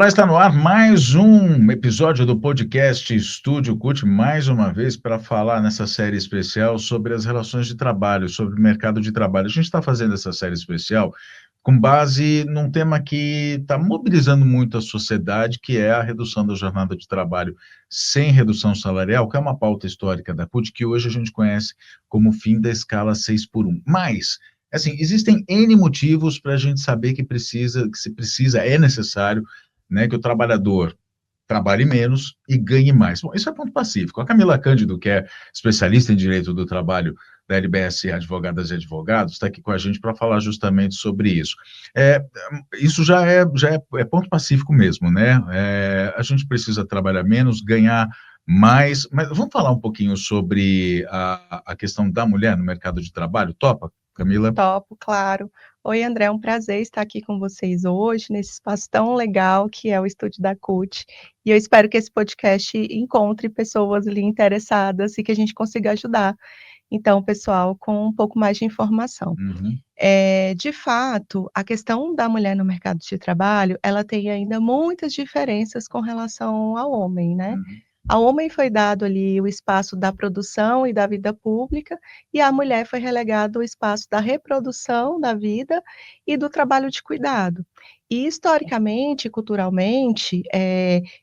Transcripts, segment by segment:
Olá, está no ar mais um episódio do podcast Estúdio CUT, mais uma vez para falar nessa série especial sobre as relações de trabalho, sobre o mercado de trabalho. A gente está fazendo essa série especial com base num tema que está mobilizando muito a sociedade, que é a redução da jornada de trabalho sem redução salarial, que é uma pauta histórica da CUT, que hoje a gente conhece como o fim da escala 6 por 1. Mas, assim, existem N motivos para a gente saber que é necessário, né, que o trabalhador trabalhe menos e ganhe mais. Bom, isso é ponto pacífico. A Camila Cândido, que é especialista em direito do trabalho da LBS Advogadas e Advogados, está aqui com a gente para falar justamente sobre isso. Isso já é ponto pacífico mesmo, né? A gente precisa trabalhar menos, ganhar mais, mas vamos falar um pouquinho sobre a questão da mulher no mercado de trabalho? Topa, Camila? Topo, claro. Oi, André, é um prazer estar aqui com vocês hoje, nesse espaço tão legal que é o Estúdio da CUT. E eu espero que esse podcast encontre pessoas ali interessadas e que a gente consiga ajudar. Então, pessoal, com um pouco mais de informação. Uhum. De fato, a questão da mulher no mercado de trabalho, ela tem ainda muitas diferenças com relação ao homem, né? Uhum. Ao homem foi dado ali o espaço da produção e da vida pública, e à mulher foi relegado o espaço da reprodução da vida e do trabalho de cuidado. E historicamente, culturalmente,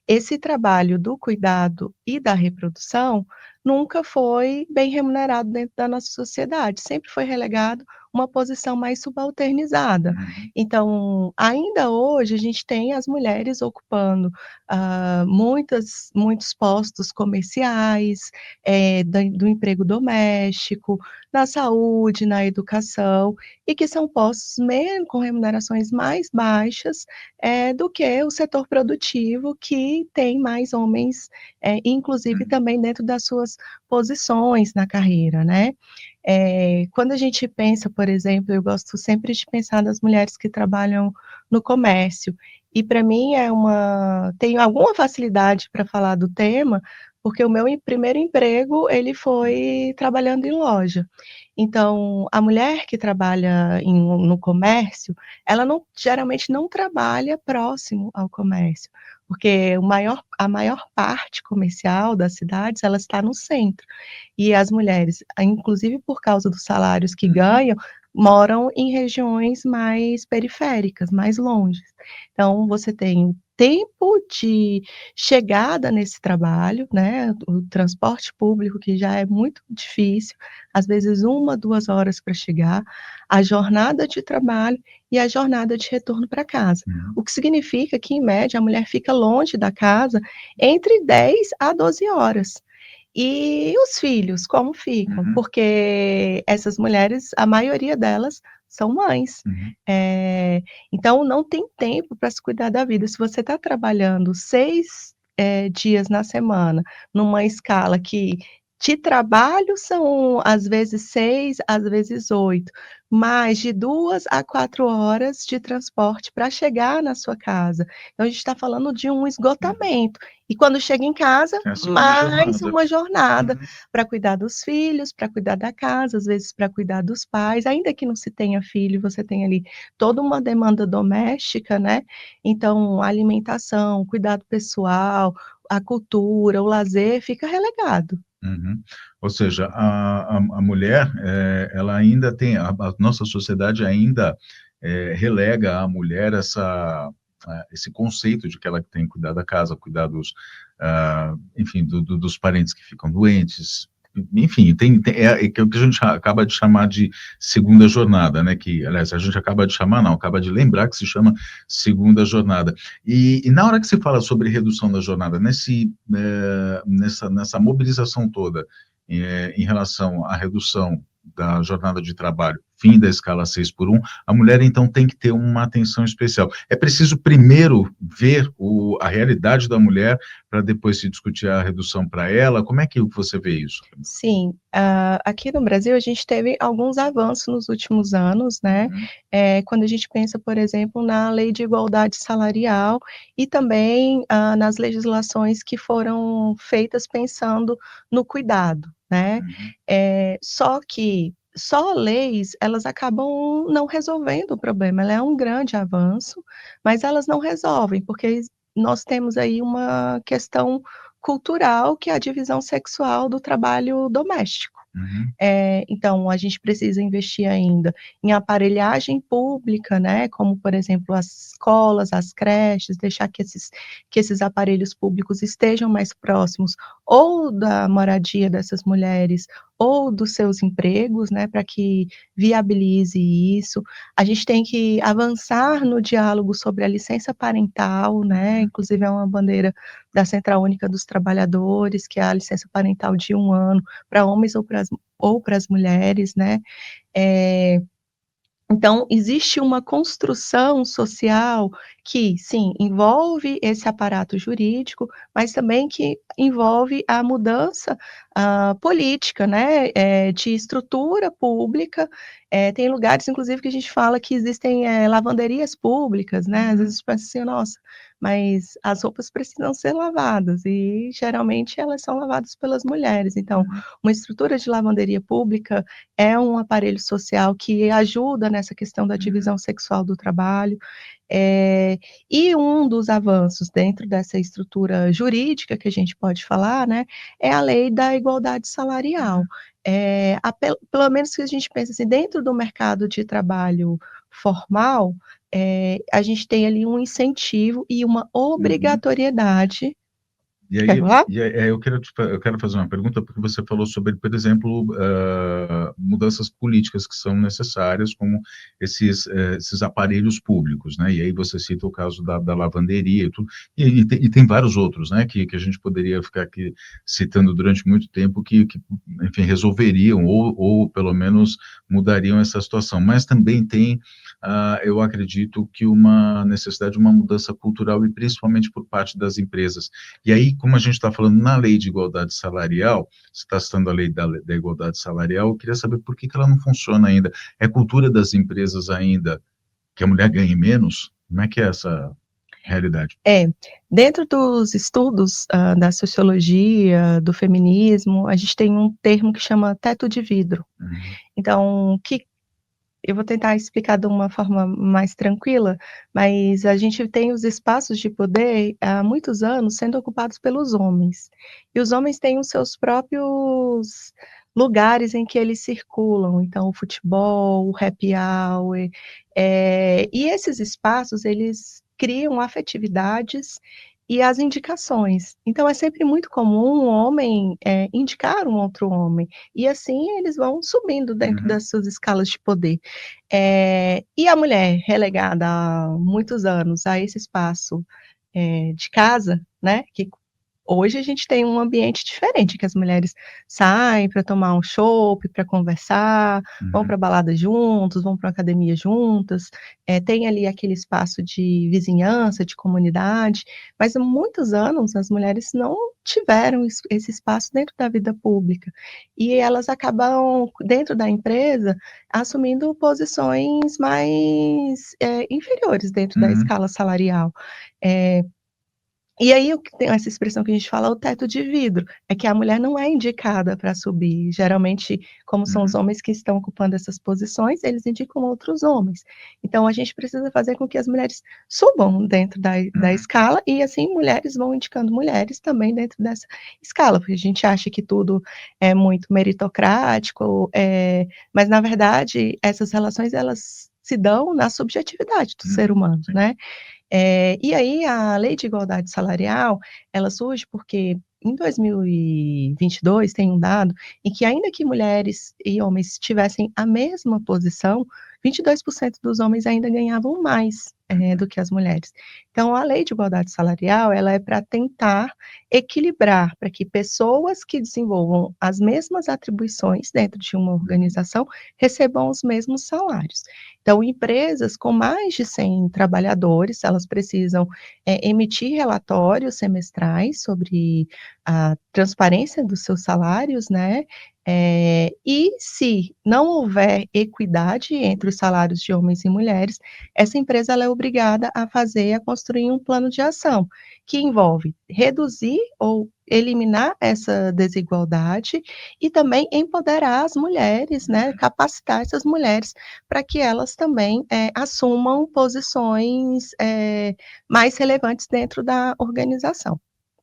esse trabalho do cuidado e da reprodução nunca foi bem remunerado dentro da nossa sociedade, sempre foi relegado uma posição mais subalternizada. Uhum. Então, ainda hoje, a gente tem as mulheres ocupando muitos postos comerciais, do emprego doméstico, na saúde, na educação, e que são postos mesmo com remunerações mais baixas do que o setor produtivo, que tem mais homens, inclusive Uhum. também dentro das suas posições na carreira, né? Quando a gente pensa, por exemplo, eu gosto sempre de pensar nas mulheres que trabalham no comércio, e para mim tenho alguma facilidade para falar do tema, porque o meu primeiro emprego, ele foi trabalhando em loja. Então, a mulher que trabalha no comércio, ela geralmente não trabalha próximo ao comércio, porque a maior parte comercial das cidades, ela está no centro. E as mulheres, inclusive por causa dos salários que Uhum. ganham, moram em regiões mais periféricas, mais longe. Então, você tem o tempo de chegada nesse trabalho, né, o transporte público, que já é muito difícil, às vezes 1, 2 horas para chegar, a jornada de trabalho e a jornada de retorno para casa. Uhum. O que significa que, em média, a mulher fica longe da casa entre 10 a 12 horas. E os filhos, como ficam? Uhum. Porque essas mulheres, a maioria delas são mães. Uhum. Eh, então não tem tempo para se cuidar da vida. Se você está trabalhando 6, dias na semana, numa escala que de trabalho são às vezes 6, às vezes 8, mais de 2 a 4 horas de transporte para chegar na sua casa. Então a gente está falando de um Uhum. esgotamento. E quando chega em casa, É a segunda mais jornada. uma jornada Uhum. para cuidar dos filhos, para cuidar da casa, às vezes para cuidar dos pais, ainda que não se tenha filho, você tem ali toda uma demanda doméstica, né? Então, a alimentação, o cuidado pessoal, a cultura, o lazer fica relegado. Uhum. Ou seja, a mulher, ela ainda tem, a nossa sociedade ainda relega à mulher esse conceito de que ela tem que cuidar da casa, cuidar enfim, dos parentes que ficam doentes, enfim, que é o que a gente acaba de chamar de segunda jornada, né? Que, aliás, a gente acaba de chamar, não, acaba de lembrar que se chama segunda jornada. E na hora que se fala sobre redução da jornada, nessa mobilização toda em relação à redução da jornada de trabalho, fim da escala 6 por 1, a mulher então tem que ter uma atenção especial. É preciso primeiro ver a realidade da mulher para depois se discutir a redução para ela. Como é que você vê isso? Sim, aqui no Brasil a gente teve alguns avanços nos últimos anos, né? Uhum. Quando a gente pensa, por exemplo, na Lei de Igualdade Salarial e também nas legislações que foram feitas pensando no cuidado, né? Uhum. Só que só leis, elas acabam não resolvendo o problema. Ela é um grande avanço, mas elas não resolvem, porque nós temos aí uma questão cultural, que é a divisão sexual do trabalho doméstico. Uhum. Então, a gente precisa investir ainda em aparelhagem pública, né, como, por exemplo, as escolas, as creches, deixar que esses aparelhos públicos estejam mais próximos ou da moradia dessas mulheres ou dos seus empregos, né, para que viabilize isso. A gente tem que avançar no diálogo sobre a licença parental, né, Uhum. inclusive é uma bandeira da Central Única dos Trabalhadores, que é a licença parental de 1 ano para homens ou para as mulheres, né? É, então, existe uma construção social que, sim, envolve esse aparato jurídico, mas também que envolve a mudança política, né, de estrutura pública. Tem lugares, inclusive, que a gente fala que existem lavanderias públicas, né? Às Uhum. vezes pensa assim, nossa, mas as roupas precisam ser lavadas e geralmente elas são lavadas pelas mulheres. Então, Uhum. uma estrutura de lavanderia pública é um aparelho social que ajuda nessa questão da Uhum. divisão sexual do trabalho. E um dos avanços dentro dessa estrutura jurídica que a gente pode falar, né, é a lei da igualdade salarial. Uhum. Pelo menos que a gente pensa assim, dentro do mercado de trabalho formal, a gente tem ali um incentivo e uma Uhum. obrigatoriedade. E Quer aí, falar? eu quero fazer uma pergunta, porque você falou sobre, por exemplo, mudanças políticas que são necessárias, como esses aparelhos públicos, né? E aí você cita o caso da lavanderia e tudo, e tem vários outros, né? Que a gente poderia ficar aqui citando durante muito tempo, enfim, resolveriam, ou pelo menos mudariam essa situação. Mas também tem, eu acredito que uma necessidade de uma mudança cultural, e principalmente por parte das empresas. E aí, como a gente está falando na lei de igualdade salarial, você está citando a lei da igualdade salarial, eu queria saber por que ela não funciona ainda. É cultura das empresas ainda que a mulher ganhe menos? Como é que é essa realidade? É, dentro dos estudos, da sociologia, do feminismo, a gente tem um termo que chama teto de vidro. Uhum. Então, que eu vou tentar explicar de uma forma mais tranquila, mas a gente tem os espaços de poder há muitos anos sendo ocupados pelos homens. E os homens têm os seus próprios lugares em que eles circulam, então o futebol, o happy hour, e esses espaços eles criam afetividades e as indicações. Então é sempre muito comum um homem indicar um outro homem, e assim eles vão subindo dentro Uhum. das suas escalas de poder. E a mulher relegada há muitos anos a esse espaço, de casa, né, que hoje a gente tem um ambiente diferente, que as mulheres saem para tomar um chopp, para conversar, vão Uhum. para balada juntos, vão para academia juntas, tem ali aquele espaço de vizinhança, de comunidade, mas há muitos anos as mulheres não tiveram esse espaço dentro da vida pública, e elas acabam, dentro da empresa, assumindo posições mais, inferiores dentro da Uhum. escala salarial. Eh, e aí o que tem essa expressão que a gente fala, o teto de vidro, é que a mulher não é indicada para subir, geralmente, como são os Uhum. homens que estão ocupando essas posições, eles indicam outros homens. Então a gente precisa fazer com que as mulheres subam dentro da Uhum. escala e, assim, mulheres vão indicando mulheres também dentro dessa escala, porque a gente acha que tudo é muito meritocrático, mas na verdade essas relações elas se dão na subjetividade do ser Uhum. humano, Sim. né. E aí a lei de igualdade salarial, ela surge porque em 2022 tem um dado em que, ainda que mulheres e homens tivessem a mesma posição, 22% dos homens ainda ganhavam mais, Uhum. do que as mulheres. Então a lei de igualdade salarial, ela é para tentar equilibrar, para que pessoas que desenvolvam as mesmas atribuições dentro de uma Uhum. organização recebam os mesmos salários. Então, empresas com mais de 100 trabalhadores, elas precisam, emitir relatórios semestrais sobre a transparência dos seus salários, né, e se não houver equidade entre os salários de homens e mulheres, essa empresa ela é obrigada a construir um plano de ação, que envolve reduzir ou eliminar essa desigualdade e também empoderar as mulheres, né, capacitar essas mulheres para que elas também assumam posições mais relevantes dentro da organização.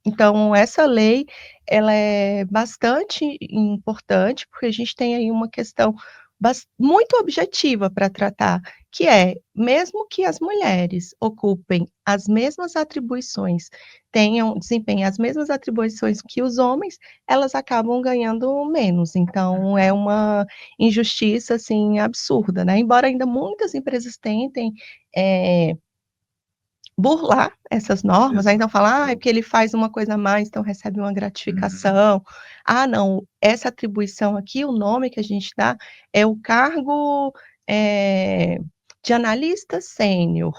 Então, essa lei, ela é bastante importante, porque a gente tem aí uma questão muito objetiva para tratar, que é, mesmo que as mulheres ocupem as mesmas atribuições, desempenhem as mesmas atribuições que os homens, elas acabam ganhando menos. Então, é uma injustiça, assim, absurda, né? Embora ainda muitas empresas tentem burlar essas normas, então falar, é porque ele faz uma coisa a mais, então recebe uma gratificação. Não, essa atribuição aqui, o nome que a gente dá é o cargo de analista sênior,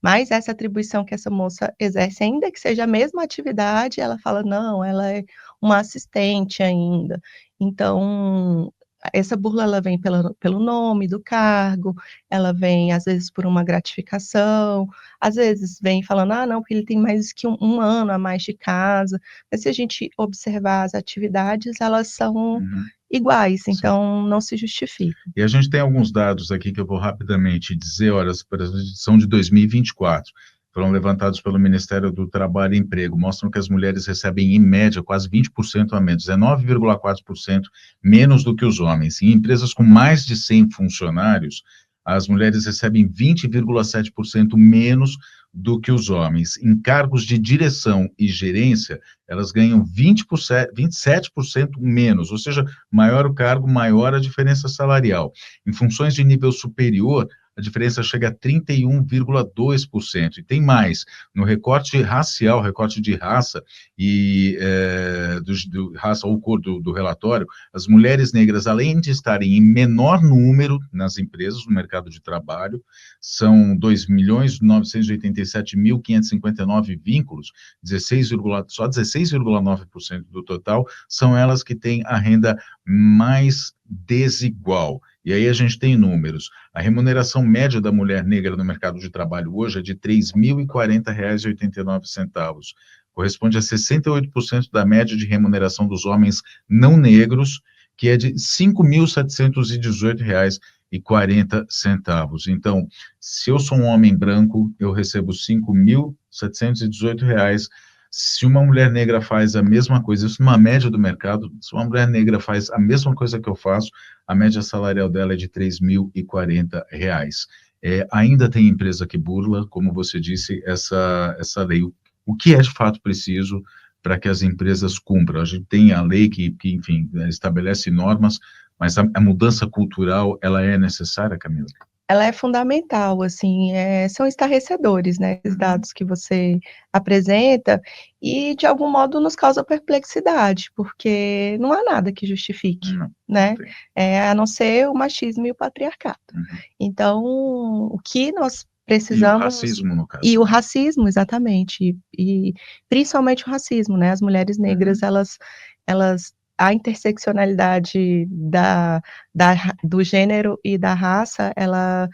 mas essa atribuição que essa moça exerce, ainda que seja a mesma atividade, ela fala, não, ela é uma assistente ainda. Então, essa burla, ela vem pelo nome do cargo, ela vem, às vezes, por uma gratificação, às vezes vem falando, não, porque ele tem mais que um ano a mais de casa, mas se a gente observar as atividades, elas são iguais, então não se justifica. E a gente tem alguns dados aqui que eu vou rapidamente dizer, olha, são de 2024, foram levantados pelo Ministério do Trabalho e Emprego, mostram que as mulheres recebem, em média, quase 20% a menos, 19,4% menos do que os homens. Em empresas com mais de 100 funcionários, as mulheres recebem 20,7% menos do que os homens. Em cargos de direção e gerência, elas ganham 27% menos, ou seja, maior o cargo, maior a diferença salarial. Em funções de nível superior, a diferença chega a 31,2%. E tem mais, no recorte racial, recorte de raça e raça ou cor do relatório, as mulheres negras, além de estarem em menor número nas empresas, no mercado de trabalho, são 2.987.559 vínculos, só 16,9% do total, são elas que têm a renda mais desigual. E aí a gente tem números. A remuneração média da mulher negra no mercado de trabalho hoje é de R$ 3.040,89. Corresponde a 68% da média de remuneração dos homens não negros, que é de R$ 5.718,40. Então, se eu sou um homem branco, eu recebo R$ 5.718. Se uma mulher negra faz a mesma coisa, isso numa média do mercado, se uma mulher negra faz a mesma coisa que eu faço, a média salarial dela é de R$ 3.040. Ainda tem empresa que burla, como você disse, essa lei. O que é de fato preciso para que as empresas cumpram? A gente tem a lei que enfim, estabelece normas, mas a mudança cultural, ela é necessária, Camila? Ela é fundamental, assim, são estarrecedores, né, os dados que você apresenta, e de algum modo nos causa perplexidade, porque não há nada que justifique, né, a não ser o machismo e o patriarcado. Então, o que nós precisamos... E o racismo, no caso. E o racismo, exatamente, e principalmente o racismo, né, as mulheres negras, a interseccionalidade do gênero e da raça, ela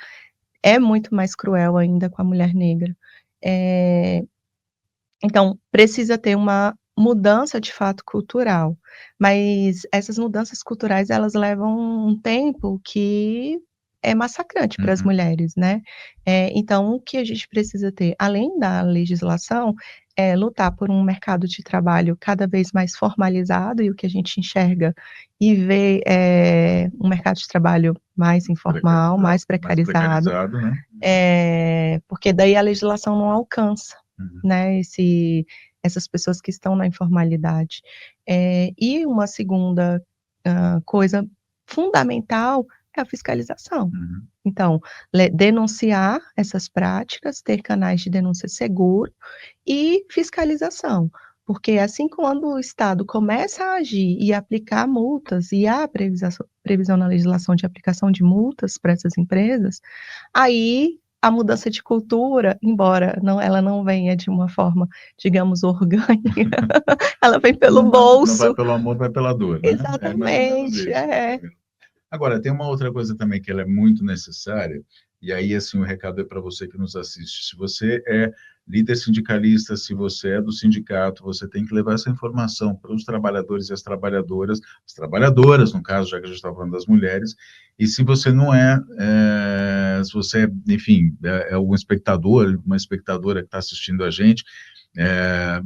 é muito mais cruel ainda com a mulher negra. Então, precisa ter uma mudança, de fato, cultural, mas essas mudanças culturais, elas levam um tempo que é massacrante para as mulheres, né? Então, o que a gente precisa ter, além da legislação, é lutar por um mercado de trabalho cada vez mais formalizado, e o que a gente enxerga e vê um mercado de trabalho mais informal, mais precarizado, né? Porque daí a legislação não alcança, né, essas pessoas que estão na informalidade. E uma segunda coisa fundamental é a fiscalização. Então, denunciar essas práticas, ter canais de denúncia seguro e fiscalização, porque assim, quando o Estado começa a agir e aplicar multas, e há previsão na legislação de aplicação de multas para essas empresas, aí a mudança de cultura, embora ela não venha de uma forma, digamos, orgânica, ela vem pelo bolso. Não vai pelo amor, vai pela dor, né? Exatamente, Agora, tem uma outra coisa também que ela é muito necessária, e aí, assim, o recado é para você que nos assiste. Se você é líder sindicalista, se você é do sindicato, você tem que levar essa informação para os trabalhadores e as trabalhadoras, no caso, já que a gente está falando das mulheres, e se você não se você, enfim, é um espectador, uma espectadora que está assistindo a gente,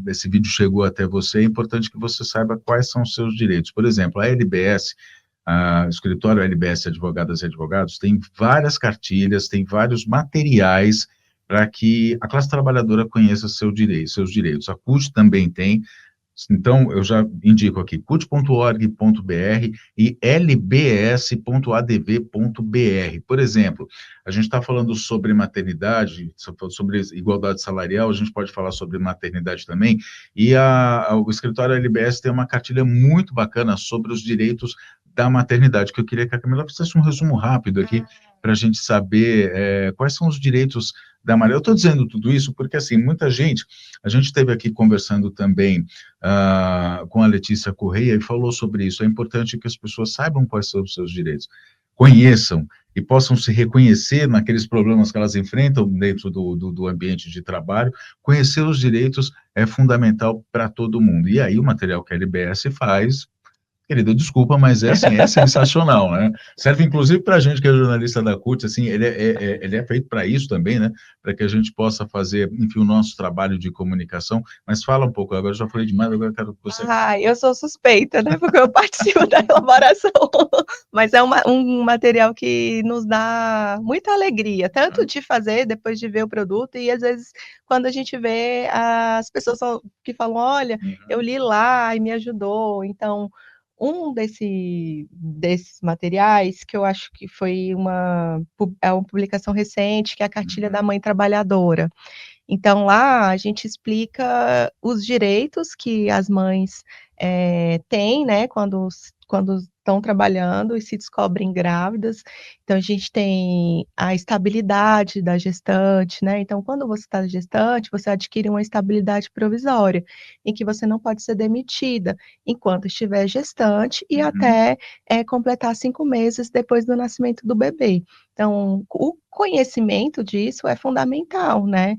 esse vídeo chegou até você, é importante que você saiba quais são os seus direitos. Por exemplo, a LBS, o escritório LBS Advogadas e Advogados, tem várias cartilhas, tem vários materiais para que a classe trabalhadora conheça seus direitos. A CUT também tem. Então, eu já indico aqui, cut.org.br e lbs.adv.br. Por exemplo, a gente está falando sobre maternidade, sobre igualdade salarial, a gente pode falar sobre maternidade também, e o escritório LBS tem uma cartilha muito bacana sobre os direitos da maternidade, que eu queria que a Camila fizesse um resumo rápido aqui, para a gente saber quais são os direitos da Maria. Eu estou dizendo tudo isso porque, assim, muita gente, a gente esteve aqui conversando também com a Letícia Correia e falou sobre isso. É importante que as pessoas saibam quais são os seus direitos, conheçam e possam se reconhecer naqueles problemas que elas enfrentam dentro do ambiente de trabalho. Conhecer os direitos é fundamental para todo mundo. E aí o material que a LBS faz, querido, desculpa, mas assim, é sensacional, né? Serve inclusive para a gente que é jornalista da CUT, assim, ele é feito para isso também, né? Para que a gente possa fazer, enfim, o nosso trabalho de comunicação. Mas fala um pouco, agora eu já falei demais, agora eu quero que você... Eu sou suspeita, né? Porque eu participo da elaboração. Mas é um material que nos dá muita alegria, tanto de fazer, depois de ver o produto, e às vezes, quando a gente vê as pessoas que falam, olha, eu li lá e me ajudou. Então, um desses materiais, que eu acho que foi uma publicação recente, que é a Cartilha da Mãe Trabalhadora. Então, lá a gente explica os direitos que as mães têm, né, quando estão trabalhando e se descobrem grávidas. Então, a gente tem a estabilidade da gestante, né? Então, quando você está gestante, você adquire uma estabilidade provisória, em que você não pode ser demitida enquanto estiver gestante e até completar 5 meses depois do nascimento do bebê. Então, o conhecimento disso é fundamental, né?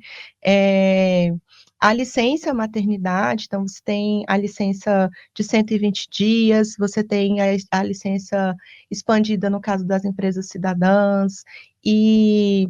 A licença maternidade, então você tem a licença de 120 dias, você tem a licença expandida no caso das empresas cidadãs, e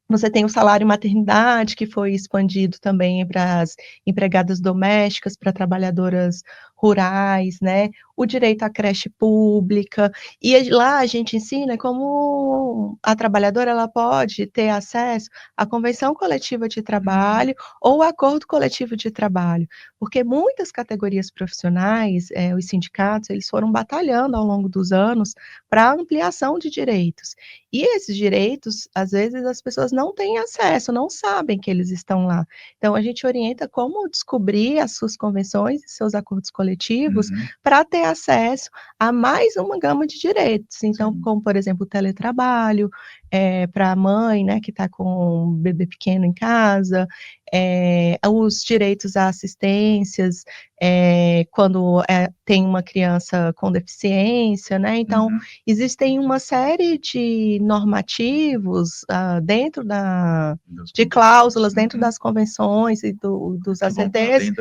você tem o salário maternidade, que foi expandido também para as empregadas domésticas, para trabalhadoras rurais, né? O direito à creche pública, e lá a gente ensina como a trabalhadora ela pode ter acesso à convenção coletiva de trabalho ou acordo coletivo de trabalho, porque muitas categorias profissionais, os sindicatos, eles foram batalhando ao longo dos anos para ampliação de direitos, e esses direitos, às vezes, as pessoas não têm acesso, não sabem que eles estão lá. Então, a gente orienta como descobrir as suas convenções e seus acordos coletivos para ter acesso a mais uma gama de direitos. Então, como, por exemplo, o teletrabalho, para a mãe, né, que está com um bebê pequeno em casa, os direitos a assistências, quando tem uma criança com deficiência, né? Então, existem uma série de normativos dentro de cláusulas, dentro das convenções e dos ACTs,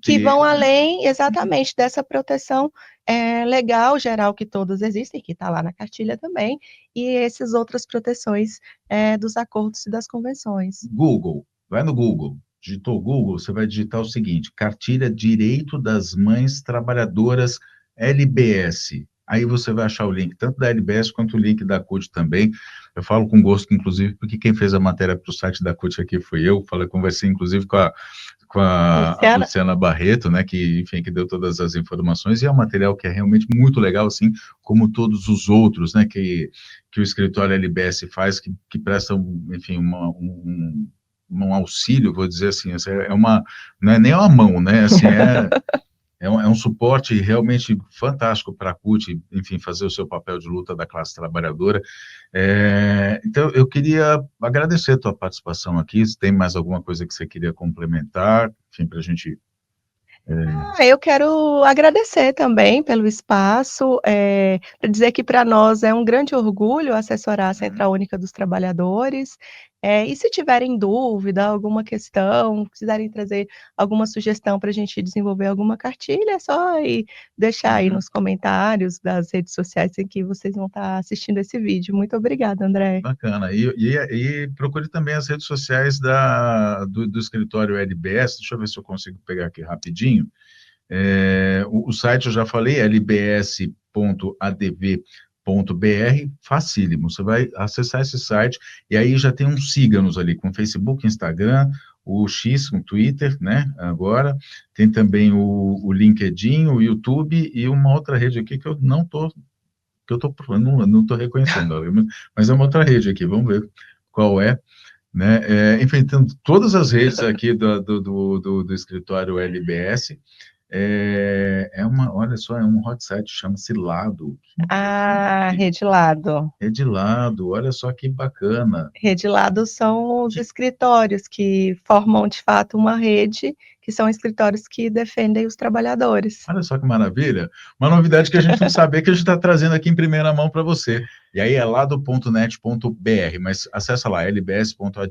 que vão além, exatamente, dessa proteção legal geral que todos existem, que está lá na cartilha também, e essas outras proteções dos acordos e das convenções. Google, vai no Google, digitou Google, você vai digitar o seguinte, Cartilha Direito das Mães Trabalhadoras LBS. Aí você vai achar o link, tanto da LBS quanto o link da CUT também. Eu falo com gosto, inclusive, porque quem fez a matéria para o site da CUT aqui foi eu. Conversei, inclusive, com a Luciana Barreto, né, que, enfim, que deu todas as informações, e é um material que é realmente muito legal, assim, como todos os outros, né, que o escritório LBS faz, que prestam, enfim, um auxílio, vou dizer assim, não é nem uma mão, né, assim, é um suporte realmente fantástico para a CUT, enfim, fazer o seu papel de luta da classe trabalhadora. Então, eu queria agradecer a tua participação aqui. Se tem mais alguma coisa que você queria complementar, enfim, para a gente... Eu quero agradecer também pelo espaço, para dizer que para nós é um grande orgulho assessorar a Central Única dos Trabalhadores, E se tiverem dúvida, alguma questão, quiserem trazer alguma sugestão para a gente desenvolver alguma cartilha, é só deixar aí nos comentários das redes sociais em que vocês vão estar assistindo esse vídeo. Muito obrigada, André. Bacana. E procure também as redes sociais do escritório LBS. Deixa eu ver se eu consigo pegar aqui rapidinho. O site eu já falei, lbs.adv.br, facílimo. Você vai acessar esse site e aí já tem uns siga-nos ali com Facebook, Instagram, o X, com Twitter, né? Agora tem também o LinkedIn, o YouTube e uma outra rede aqui que eu não estou reconhecendo, mas é uma outra rede aqui. Vamos ver qual é. Né? Enfim, tem todas as redes aqui do escritório LBS. Olha só, é um hot site, chama-se Lado. Rede Lado. Rede Lado, olha só que bacana. Rede Lado são os escritórios que formam, de fato, uma rede, que são escritórios que defendem os trabalhadores. Olha só que maravilha. Uma novidade que a gente não sabia, que a gente está trazendo aqui em primeira mão para você. E aí é lado.net.br, mas acessa lá, lbs.adv.br.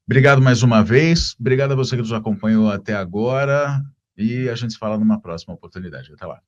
Obrigado mais uma vez, obrigado a você que nos acompanhou até agora, e a gente se fala numa próxima oportunidade. Até lá.